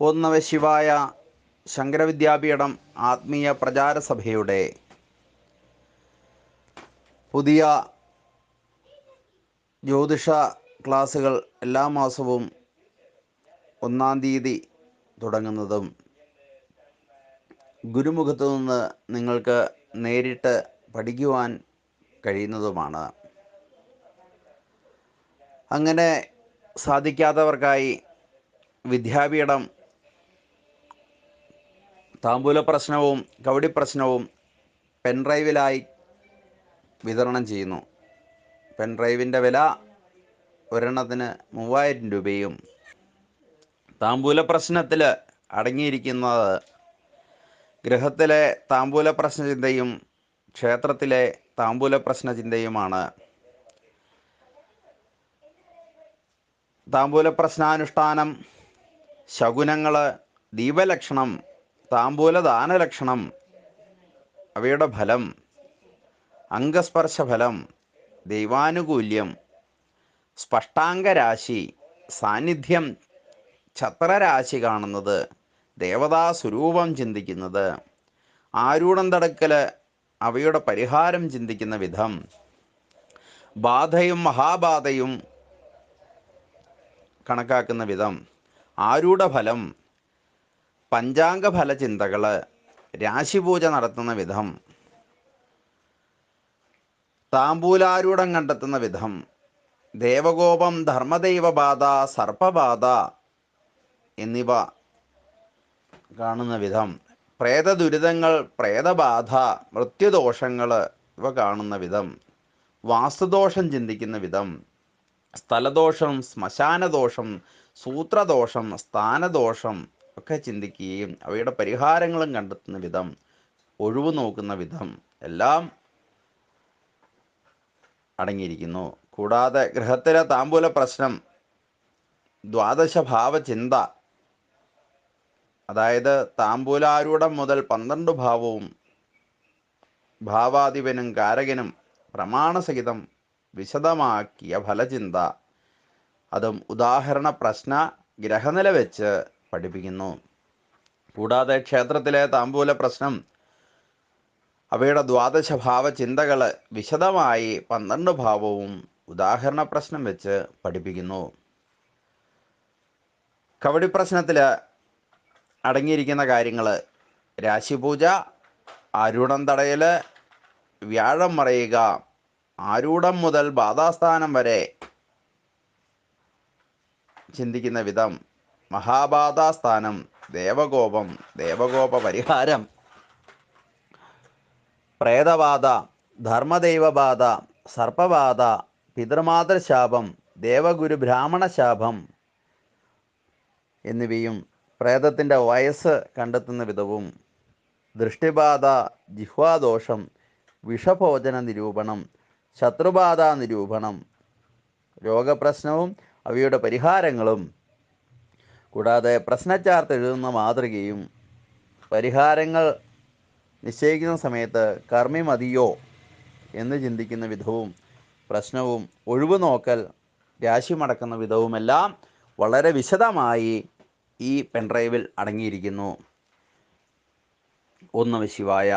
ഓം നമഃ ശിവായ. ശങ്കരവിദ്യാപീഠം ആത്മീയ പ്രചാരസഭയുടെ പുതിയ ജ്യോതിഷ ക്ലാസുകൾ എല്ലാ മാസവും 1-ാം തീയതി തുടങ്ങുന്നതും ഗുരുമുഖത്തു നിന്ന് നിങ്ങൾക്ക് നേരിട്ട് പഠിക്കുവാൻ കഴിയുന്നതുമാണ്. അങ്ങനെ സാധിക്കാത്തവർക്കായി വിദ്യാപീഠം താമ്പൂല പ്രശ്നവും കവടി പ്രശ്നവും പെൻഡ്രൈവിലായി വിതരണം ചെയ്യുന്നു. പെൻഡ്രൈവിൻ്റെ വില ഒരെണ്ണത്തിന് 3000 രൂപയും. താമ്പൂല പ്രശ്നത്തിൽ അടങ്ങിയിരിക്കുന്നത് ഗൃഹത്തിലെ താമ്പൂല പ്രശ്നചിന്തയും ക്ഷേത്രത്തിലെ താമ്പൂല പ്രശ്നചിന്തയുമാണ്. താമ്പൂല പ്രശ്നാനുഷ്ഠാനം, ശകുനങ്ങൾ, ദീപലക്ഷണം, താമ്പൂല ദാനലക്ഷണം, അവയുടെ ഫലം, അംഗസ്പർശഫലം, ദൈവാനുകൂല്യം, സ്പഷ്ടാംഗരാശി, സാന്നിധ്യം, ഛത്രരാശി കാണുന്നത്, ദേവതാസ്വരൂപം ചിന്തിക്കുന്നത്, ആരൂഢം തടക്കൽ, അവയുടെ പരിഹാരം ചിന്തിക്കുന്ന വിധം, ബാധയും മഹാബാധയും കണക്കാക്കുന്ന വിധം, ആരൂഢഫലം, പഞ്ചാംഗഫല ചിന്തകൾ, രാശിപൂജ നടത്തുന്ന വിധം, താമ്പൂലാരൂഢം കണ്ടെത്തുന്ന വിധം, ദേവകോപം, ധർമ്മദൈവബാധ, സർപ്പബാധ എന്നിവ കാണുന്ന വിധം, പ്രേതദുരിതങ്ങൾ, പ്രേതബാധ, മൃത്യുദോഷങ്ങൾ ഇവ കാണുന്ന വിധം, വാസ്തുദോഷം ചിന്തിക്കുന്ന വിധം, സ്ഥലദോഷം, ശ്മശാനദോഷം, സൂത്രദോഷം, സ്ഥാനദോഷം ഒക്കെ ചിന്തിക്കുകയും അവയുടെ പരിഹാരങ്ങളും കണ്ടെത്തുന്ന വിധം, ഒഴിവ് നോക്കുന്ന വിധം എല്ലാം അടങ്ങിയിരിക്കുന്നു. കൂടാതെ ഗൃഹത്തിലെ താമ്പൂല പ്രശ്നം, ദ്വാദശഭാവ ചിന്ത, അതായത് താമ്പൂലാരൂഢം മുതൽ 12 ഭാവവും ഭാവാധിപനും കാരകനും പ്രമാണസഹിതം വിശദമാക്കിയ ഫലചിന്ത, അതും ഉദാഹരണ പ്രശ്ന ഗ്രഹനില വെച്ച് പഠിപ്പിക്കുന്നു. കൂടാതെ ക്ഷേത്രത്തിലെ താമ്പൂല പ്രശ്നം, അവയുടെ ദ്വാദശഭാവ ചിന്തകൾ വിശദമായി 12 ഭാവവും ഉദാഹരണ പ്രശ്നം വെച്ച് പഠിപ്പിക്കുന്നു. കവടി പ്രശ്നത്തിൽ അടങ്ങിയിരിക്കുന്ന കാര്യങ്ങൾ: രാശിപൂജ, ആരൂഢം തടയൽ, വ്യാഴം മറയുക, ആരൂഢം മുതൽ ബാധാസ്ഥാനം വരെ ചിന്തിക്കുന്ന വിധം, മഹാബാധാസ്ഥാനം, ദേവകോപം, ദേവകോപ പരിഹാരം, പ്രേതബാധ, ധർമ്മദൈവബാധ, സർപ്പബാധ, പിതൃമാതൃശാപം, ദേവഗുരു ബ്രാഹ്മണ ശാപം എന്നിവയും പ്രേതത്തിൻ്റെ വയസ്സ് കണ്ടെത്തുന്ന വിധവും, ദൃഷ്ടിബാധ, ജിഹ്വാദോഷം, വിഷഭോജന നിരൂപണം, ശത്രുബാധ നിരൂപണം, രോഗപ്രശ്നവും അവയുടെ പരിഹാരങ്ങളും, കൂടാതെ പ്രശ്നച്ചാർത്ത് എഴുതുന്ന മാതൃകയും, പരിഹാരങ്ങൾ നിശ്ചയിക്കുന്ന സമയത്ത് കർമ്മി മതിയോ എന്ന് ചിന്തിക്കുന്ന വിധവും, പ്രശ്നവും ഒഴിവ് നോക്കൽ, രാശി മടക്കുന്ന വിധവുമെല്ലാം വളരെ വിശദമായി ഈ പെൻഡ്രൈവിൽ അടങ്ങിയിരിക്കുന്നു. ഓം നമഃ ശിവായ.